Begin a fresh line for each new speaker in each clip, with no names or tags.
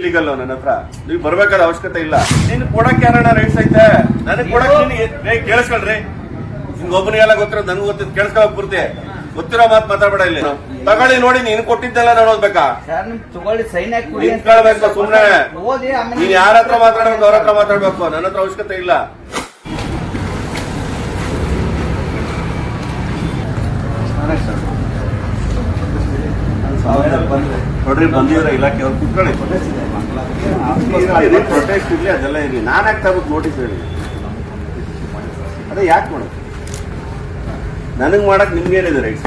Legal ನನ್ನ ಹತ್ರ ನೀವು ಬರ್ಬೇಕಾದ ಅವಶ್ಯಕತೆ ಇಲ್ಲ. ನೀನು ಕೊಡಕ್ಕೆ ಯಾರಣ್ಣ ರೈಟ್ಸ್ ಐತೆ? ನನಗೆ ಕೊಡಕ್ಕೆ ಕೇಳಿಸ್ಕೊಳ್ರಿ. ನಿಮ್ಗೆ ಒಬ್ಬನಿಗೆಲ್ಲ ಗೊತ್ತಿರೋದು ನನಗೂ ಗೊತ್ತಿದ್ದು ಕೇಳಿಸ್ಕೊಳಕ್ ಪೂರ್ತಿ ಗೊತ್ತಿರೋ ಮಾತು ಮಾತಾಡಬೇಡ. ಇಲ್ಲಿ ತಗೊಳ್ಳಿ ನೋಡಿ, ನೀನು ಕೊಟ್ಟಿದ್ದೆಲ್ಲ ನಾನು ಓದ್ಬೇಕಾ? ನಿಂತ್ಕೊಳ್ಬೇಕು ಸುಮ್ನೆ. ನೀನ್ ಯಾರ ಹತ್ರ ಮಾತಾಡ್ಬೇಕು ಅವ್ರ ಹತ್ರ ಮಾತಾಡ್ಬೇಕು, ನನ್ನ ಹತ್ರ ಅವಶ್ಯಕತೆ ಇಲ್ಲ. ನೋಡ್ರಿ, ಬಂದಿದ್ರೆ ಇಲಾಖೆ ಅವ್ರು ಕುತ್ಕೊಳ್ಳಿ, ಪ್ರೊಟೆಸ್ಟ್ ಇರ್ಲಿ, ಅದೆಲ್ಲ ಇರ್ಲಿ. ನಾನ್ ಯಾಕೆ ತಗೋಬೇಕು ನೋಟಿಸ್ ಹೇಳಿ? ಅದೇ ಯಾಕೆ ಮಾಡೋದು? ನನಗ್ ಮಾಡಕ್ ನಿಮ್ಗೇನಿದೆ ರೈಟ್ಸ್?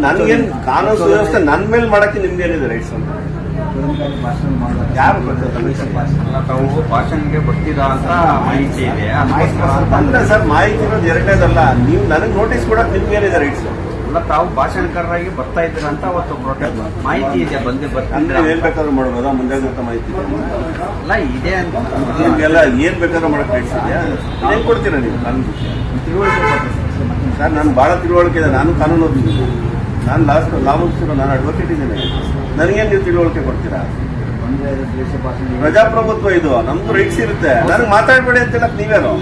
ನನ್ಗೇನ್ ಕಾನೂನು ಸುವ್ಯವಸ್ಥೆ ನನ್ ಮೇಲೆ ಮಾಡಕ್ಕೆ ನಿಮ್ಗೇನಿದೆ ರೈಟ್ಸ್ ಅಂತ? ಯಾರು
ತಾವು ಭಾಷಣಗೆ ಬರ್ತೀರಾ ಅಂತ ಮಾಹಿತಿ ಇದೆ
ಅಲ್ಲ ಸರ್, ಮಾಹಿತಿ ಇರೋದು ಎರಡನೇದಲ್ಲ. ನೀವು ನನಗೆ ನೋಟಿಸ್ ಕೊಡಕ್ ನಿಮ್ಗೇನಿದೆ ರೈಟ್ಸ್?
ಅಲ್ಲ, ತಾವು ಭಾಷಣಕಾರರಾಗಿ ಬರ್ತಾ ಇದ್ದೀರಾ ಅಂತ ಅವತ್ತು ಪ್ರೊಟೆಸ್ಟ್ ಮಾಹಿತಿ ಇದೆ.
ಅಂದ್ರೆ ಏನ್ ಬೇಕಾದ್ರೂ ಮಾಡ್ಬೋದಾ? ಮುಂಜಾಗ್ರತಾ ಮಾಹಿತಿ
ಅಲ್ಲ ಇದೆ ಅಂತ
ನಿಮ್ಗೆಲ್ಲ ಏನ್ ಬೇಕಾದ್ರೂ ಮಾಡಕ್ ರೈಟ್ಸ್ ಇದೆಯಾ? ಏನ್ ಕೊಡ್ತೀರಾ ನೀವು? ನನ್ಗೆ
ತಿಳುವಳಿಕೆ
ಸರ್, ನಾನು ಬಹಳ ತಿಳುವಳಿಕೆ ಇದೆ. ನಾನು ಕಾನೂನು ಓದಿದ್ದೀನಿ, ನಾನು ಲಾ ಮುಗಿಸಿರೋ, ನಾನು ಅಡ್ವೊಕೇಟ್ ಇದ್ದೀನಿ. ನನಗೇನು ನೀವು ತಿಳುವಳಿಕೆ ಕೊಡ್ತೀರಾ? ಪ್ರಜಾಪ್ರಭುತ್ವ ಇದು, ನಮ್ದು ರೈಟ್ಸ್ ಇರುತ್ತೆ. ನನಗೆ ಮಾತಾಡ್ಬೇಡಿ ಅಂತ ಹೇಳಕ್ ನೀವೇನು?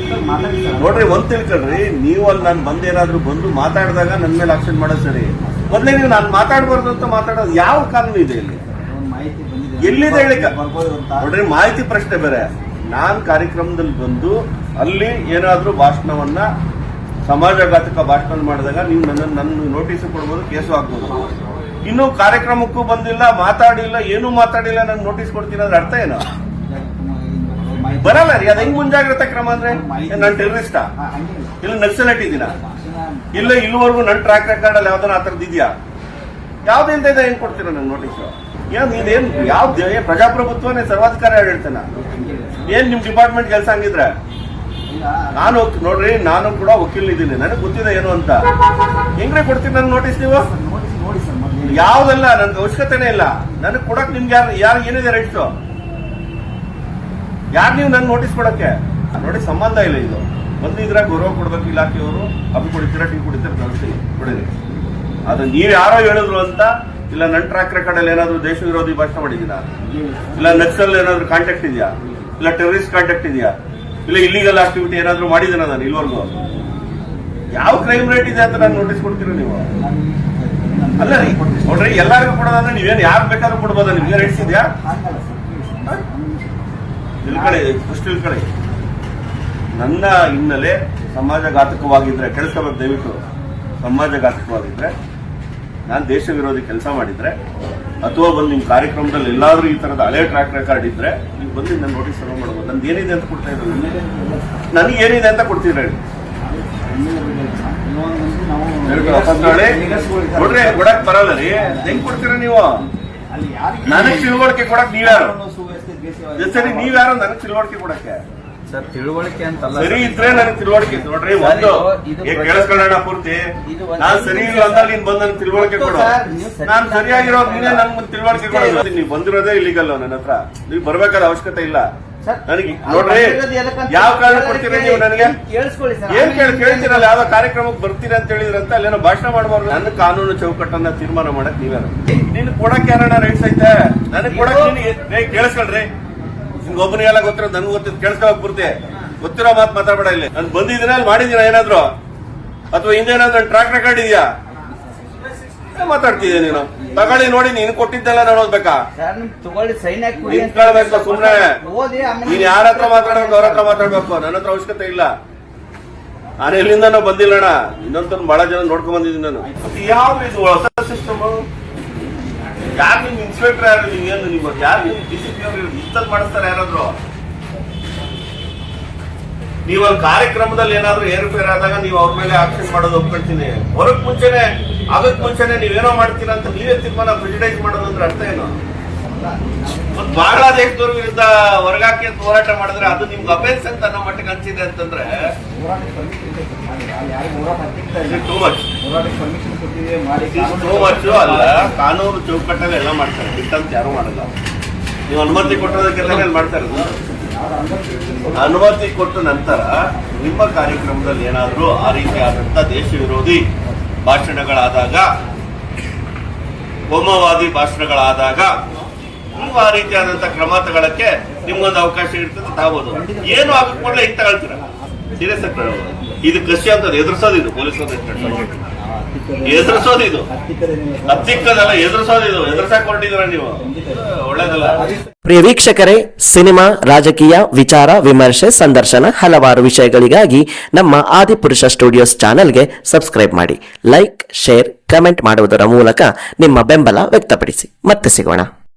ನೋಡ್ರಿ, ಒಂದ್ ತಿಳ್ಕೊಳ್ರಿ, ನೀವು ಅಲ್ಲಿ ನಾನು ಬಂದೇನಾದ್ರೂ ಬಂದು ಮಾತಾಡಿದಾಗ ನನ್ನ ಮೇಲೆ ಆಕ್ಷನ್ ಮಾಡೋದು ಸರಿ. ಮೊದಲೇ ನೀವು ನಾನು ಮಾತಾಡ್ಬಾರ್ದು ಅಂತ ಮಾತಾಡೋದು ಯಾವ ಕಾನೂನು ಇದೆ ಇಲ್ಲಿ? ಎಲ್ಲಿದೆ ಹೇಳಿ? ನೋಡ್ರಿ, ಮಾಹಿತಿ ಪ್ರಶ್ನೆ ಬೇರೆ. ನಾನ್ ಕಾರ್ಯಕ್ರಮದಲ್ಲಿ ಬಂದು ಅಲ್ಲಿ ಏನಾದ್ರೂ ಭಾಷಣವನ್ನ ಸಮಾಜಘಾತಕ ಭಾಷಣ ಮಾಡಿದಾಗ ನೀವು ನನ್ನ ನೋಟಿಸ್ ಕೊಡ್ಬೋದು, ಕೇಸು ಹಾಕ್ಬೋದು. ಇನ್ನು ಕಾರ್ಯಕ್ರಮಕ್ಕೂ ಬಂದಿಲ್ಲ, ಮಾತಾಡಿಲ್ಲ, ಏನೂ ಮಾತಾಡಿಲ್ಲ, ನನ್ ನೋಟಿಸ್ ಕೊಡ್ತೀನಿ ಅಂದ್ರೆ ಅರ್ಥ ಏನು? ಬರಲ್ಲ ರೀ. ಅದ್ ಹೆಂಗ್ ಮುಂಜಾಗ್ರತಾ ಕ್ರಮ ಅಂದ್ರೆ? ನಾನು ಟೆರರಿಸ್ಟಾ? ಇಲ್ಲ ನಕ್ಸಲೈಟ್ ಇದೀನ? ಇಲ್ಲ ಇಲ್ಲಿವರೆಗೂ ನನ್ನ ಟ್ರ್ಯಾಕ್ ರೆಕಾರ್ಡ್ ಅಲ್ಲಿ ಯಾವ್ದಾನ ಆ ಥರದ್ದು ಇದೆಯಾ? ಯಾವ್ದಿಂದ ಇದೆ? ಹೆಂಗ್ ಕೊಡ್ತೀರ ನನ್ ನೋಟಿಸ್? ಇದೇನ್ ಯಾವ್ದು ಪ್ರಜಾಪ್ರಭುತ್ವನೇ ಸರ್ವಾಧಿಕಾರ ಹೇಳ್ತೇನೆ? ಏನ್ ನಿಮ್ ಡಿಪಾರ್ಟ್ಮೆಂಟ್ ಕೆಲಸ ಹಂಗಿದ್ರೆ? ನಾನು ನೋಡ್ರಿ, ನಾನು ಕೂಡ ವಕೀಲ ಇದ್ದೀನಿ, ನನಗೆ ಗೊತ್ತಿದೆ ಏನು ಅಂತ. ಹೆಂಗ್ರೆ ಕೊಡ್ತೀನಿ ನನ್ ನೋಟಿಸ್ ನೀವು? ಯಾವ್ದಲ್ಲ, ನನ್ಗೆ ಅವಶ್ಯಕತೆನೇ ಇಲ್ಲ. ನನಗೆ ಕೊಡಕ್ ನಿಮ್ಗೆ ಯಾರು ಏನಿದೆ ರೈಟ್ಸ್? ಯಾರು ನೀವು ನನ್ ನೋಟಿಸ್ ಕೊಡಕ್ಕೆ? ನೋಡಿ, ಸಂಬಂಧ ಇಲ್ಲ ಇದು. ಬಂದಿದ್ರೆ ಗೌರವ ಕೊಡ್ಬೇಕು ಇಲಾಖೆಯವರು. ಕಾಫಿ ಕುಡಿತೀರಾ, ಟೀ ಕುಡಿತೀರಾ, ಕಳಿಸಿ ಕೊಡಿರಿ. ಅದು ನೀವ್ ಯಾರೋ ಹೇಳಿದ್ರು ಅಂತ, ಇಲ್ಲ ನನ್ನ ಟ್ರ್ಯಾಕ್ ರೆಕಾರ್ಡ್ ಅಲ್ಲಿ ಏನಾದ್ರು ದೇಶ ವಿರೋಧಿ ಭಾಷಣ ಮಾಡಿದೀನ? ಇಲ್ಲ ನಕ್ಸಲ್ ಏನಾದ್ರು ಕಾಂಟ್ಯಾಕ್ಟ್ ಇದೆಯಾ? ಇಲ್ಲ ಟೆರರಿಸ್ಟ್ ಕಾಂಟ್ಯಾಕ್ಟ್ ಇದೆಯಾ? ಇಲ್ಲ ಇಲ್ಲಿಗಲ್ ಆಕ್ಟಿವಿಟಿ ಏನಾದ್ರು ಮಾಡಿದ್ದೀನ ನಾನು ಇಲ್ಲಿವರೆಗೂ? ಯಾವ ಕ್ರೈಮ್ ರೇಟ್ ಇದೆ ಅಂತ ನಾನು ನೋಟಿಸ್ ಕೊಡ್ತೀರ ನೀವು? ಅಲ್ಲ ರೀ, ನೋಡ್ರಿ, ಎಲ್ಲರಿಗೂ ಕೊಡೋದಂದ್ರೆ ನೀವೇನು ಯಾರು ಬೇಕಾದ್ರೂ ಕೊಡ್ಬೋದ? ನಿಮ್ಗೆ ರೈಟ್ಸ್ ಇದೆಯಾ? ತಿಳ್ಕೊಳ್ಳಿ, ಫಸ್ಟ್ ತಿಳ್ಕೊಳ್ಳಿ. ನನ್ನ ಹಿನ್ನೆಲೆ ಸಮಾಜಘಾತಕವಾಗಿದ್ರೆ ಕೇಳಿಸ್ಕೋಬೇಕು ದಯವಿಟ್ಟು. ಸಮಾಜಘಾತಕವಾಗಿದ್ರೆ, ನಾನು ದೇಶ ವಿರೋಧಿ ಕೆಲಸ ಮಾಡಿದ್ರೆ, ಅಥವಾ ಬಂದು ನಿಮ್ ಕಾರ್ಯಕ್ರಮದಲ್ಲಿ ಎಲ್ಲಾದ್ರೂ ಈ ತರದ ಹಳೆ ಟ್ರ್ಯಾಕ್ ರೆಕಾರ್ಡ್ ಇದ್ರೆ ನೀವು ಬಂದು ನನ್ನ ನೋಟಿಸ್ ಸರ್ವ್ ಮಾಡಬಹುದು. ನಂದು ಏನಿದೆ ಅಂತ ಕೊಡ್ತಾ ಇದ್ರು, ನನಗೆ ಏನಿದೆ ಅಂತ ಕೊಡ್ತೀರ ಹೇಳಿ? ನೋಡ್ರಿ, ಕೊಡಕ್ ಬರಲ್ಲ ರೀ. ಹೆಂಗ್ ಕೊಡ್ತೀರ ನೀವು? ನನಗ್ ತಿಳುವಳಿಕೆ ಕೊಡಕ್ ನೀವ್ಯಾರು? ಸರಿ, ನೀವ್ಯಾರು ನನಗ್ ತಿಳುವಳಿಕೆ ಕೊಡಕ್ಕೆ?
ಸರ್, ತಿಳುವಳಿಕೆ ಅಂತಲ್ಲ,
ಸರಿ ಇದ್ರೆ ನನಗೆ ತಿಳುವಳಿಕೆ. ನೋಡ್ರಿ, ಒಂದು ಕೇಳಿಸ್ಕೊಳ್ಳೋಣ ಪೂರ್ತಿ. ನಾನ್ ಸರಿ ಇಲ್ಲ ಅಂತ ನೀನ್ ಬಂದ್ ನನ್ ತಿಳುವಳಿಕೆ ಕೊಡು. ನಾನ್ ಸರಿಯಾಗಿರೋ ನೀನೇ ನನ್ ತಿಳುವಳಿಕೆ ಕೊಡೋದು. ನೀವು ಬಂದಿರೋದೇ ಇಲ್ಲಿಗಲ್ಲ ನನ್ನ ಹತ್ರ. ನೀವು ಬರ್ಬೇಕಾದ ಅವಶ್ಯಕತೆ ಇಲ್ಲ ನನಗೆ. ನೋಡ್ರಿ, ಯಾವ ಕಾರಣ ಕೊಡ್ತೀರಿ ನೀವು ನನಗೆ? ಏನ್ ಕೇಳ್ತೀರಲ್ಲ, ಯಾವ ಕಾರ್ಯಕ್ರಮಕ್ಕೆ ಬರ್ತೀರಿ ಅಂತ ಹೇಳಿದ್ರಂತ ಅಲ್ಲೇನೋ ಭಾಷಣ ಮಾಡಬಾರ್ದು. ನನ್ನ ಕಾನೂನು ಚೌಕಟ್ಟನ್ನ ತೀರ್ಮಾನ ಮಾಡಕ್ ನೀವ್ಯಾರು? ನೀನ್ ಕೊಡಕ್ ಯಾರಣ್ಣ ರೈಟ್ಸ್ ಐತೆ? ನನಗೆ ಕೊಡಕ್ ಕೇಳಿಸ್ಕೊಳ್ರಿ. ನಿಮ್ಗೆ ಒಬ್ಬನಿಗೆಲ್ಲ ಗೊತ್ತಿರೋದು ನನಗೂ ಗೊತ್ತಿದ್ದು ಕೇಳಿಸ್ಕೊಳಕ್ ಪೂರ್ತಿ ಗೊತ್ತಿರೋ ಮಾತು ಮಾತಾಡಬೇಡ. ಇಲ್ಲಿ ನಾನು ಬಂದಿದ್ದೀನ, ಅಲ್ಲಿ ಮಾಡಿದ್ದೀನ ಏನಾದ್ರು, ಅಥವಾ ಹಿಂದೇನಾದ್ರು ಟ್ರ್ಯಾಕ್ ರೆಕಾರ್ಡ್ ಇದೆಯಾ? ಮಾತಾಡ್ತಿದ್ದೆ ನೀನು. ತಗೊಳ್ಳಿ ನೋಡಿ, ನೀನು ಕೊಟ್ಟಿದ್ದೆಲ್ಲ ನಾನು ಓದ್ಬೇಕಾ? ನಿಂತ್ಕೊಳ್ಬೇಕು ಸುಮ್ನೆ. ನೀನ್ ಯಾರ ಹತ್ರ ಮಾತಾಡ್ಬೇಕು ಅವ್ರ ಹತ್ರ ಮಾತಾಡ್ಬೇಕು, ನನ್ನ ಹತ್ರ ಅವಶ್ಯಕತೆ ಇಲ್ಲ. ನಾನು ಎಲ್ಲಿಂದ ಬಂದಿಲ್ಲಣ್ಣ. ಇನ್ನೊಂದು ಬಹಳ ಜನ ನೋಡ್ಕೊಂಡ್ ಬಂದಿದ್ದೀನಿ ನಾನು. ಯಾವ್ದು ಇದು ಹೊಸ ಸಿಸ್ಟಮ್? ಯಾರು ನಿಮ್ ಇನ್ಸ್ಪೆಕ್ಟರ್ ಯಾರು? ನೀವೇನು ನಿಮ್ಮ ಯಾರು ಡಿಸಿಪ್ಲಿನ್ ಅವರು ಇಷ್ಟಲ್ಲಿ ಮಾಡಿಸ್ತಾರೆ ಯಾರಾದ್ರು? ನೀವು ಒಂದು ಕಾರ್ಯಕ್ರಮದಲ್ಲಿ ಏನಾದ್ರು ಏರುಪೇರು ಆದಾಗ ನೀವು ಅವ್ರ ಮೇಲೆ ಆಕ್ಷನ್ ಮಾಡೋದು ಒಪ್ಕೊಳ್ತೀನಿ. ಹೊರಗ್ ಮುಂಚೆನೆ, ಆಗಕ್ ಮುಂಚೆನೆ ನೀವೇನೋ ಮಾಡ್ತೀರಾ ಅಂತ ನೀವೇ ತೀರ್ಮಾನ ಪ್ರೆಜುಡೈಸ್ ಮಾಡೋದು ಅಂದ್ರೆ ಅರ್ಥ ಏನು? ಒಂದು ಬಾಂಗ್ಲಾದೇಶದವ್ರ ವಿರುದ್ಧ ಹೊರಗಾಕಿ ಅಂತ ಹೋರಾಟ ಮಾಡಿದ್ರೆ ಅದು ನಿಮ್ಗೆ ಅಫೆನ್ಸ್ ಅಂತ ಅನ್ನೋ ಮಟ್ಟಿಗೆ ಅನ್ಸಿದೆ ಅಂತಂದ್ರೆ ಟೂ ಮಚ್ ಅಲ್ಲ. ಕಾನೂನು ಚೌಕಟ್ಟಲ್ಲಿ ಎಲ್ಲ ಮಾಡ್ತಾರೆ, ಬಿಟ್ಟಂತ ಯಾರು ಮಾಡಲ್ಲ. ನೀವು ಅನುಮತಿ ಕೊಟ್ಟೋದಕ್ಕೆಲ್ಲ ಮಾಡ್ತಾ ಇರೋದು. ಅನುಮತಿ ಕೊಟ್ಟ ನಂತರ ನಿಮ್ಮ ಕಾರ್ಯಕ್ರಮದಲ್ಲಿ ಏನಾದರೂ ಆ ರೀತಿಯಾದಂಥ ದೇಶ ವಿರೋಧಿ ಭಾಷಣಗಳಾದಾಗ, ಕೋಮುವಾದಿ ಭಾಷಣಗಳಾದಾಗ ನೀವು ಆ ರೀತಿಯಾದಂತ ಕ್ರಮ ತಗೊಳಕ್ಕೆ ನಿಮ್ಗೊಂದು ಅವಕಾಶ ಇರ್ತದೆ ತಗೋಬಹುದು. ಏನು ಆಗಕ್ ಕೂಡಲೇ ಈಗ ತಗೊಳ್ತೀರಾ? ಸೀರಿಯಸ್ ಆಗಿ ಇದು ಕೃಷಿ ಅಂತ ಎದುರಿಸೋದು, ಇದು ಪೊಲೀಸರು ಎದುರಿಸೋದು, ಇದು ಹತ್ತಿಕ್ಕದಲ್ಲ, ಎದುರಿಸೋದು, ಇದು ಎದುರಿಸಾಕ್ ಹೊರಟಿದ್ದೀರ ನೀವು. ಒಳ್ಳೇದಲ್ಲ.
ಪ್ರಿಯ ವೀಕ್ಷಕರೇ, ಸಿನಿಮಾ, ರಾಜಕೀಯ, ವಿಚಾರ, ವಿಮರ್ಶೆ, ಸಂದರ್ಶನ, ಹಲವಾರು ವಿಷಯಗಳಿಗಾಗಿ ನಮ್ಮ ಆದಿಪುರುಷ ಸ್ಟುಡಿಯೋಸ್ ಚಾನೆಲ್ಗೆ ಸಬ್ಸ್ಕ್ರೈಬ್ ಮಾಡಿ. ಲೈಕ್, ಶೇರ್, ಕಮೆಂಟ್ ಮಾಡುವುದರ ಮೂಲಕ ನಿಮ್ಮ ಬೆಂಬಲ ವ್ಯಕ್ತಪಡಿಸಿ. ಮತ್ತೆ ಸಿಗೋಣ.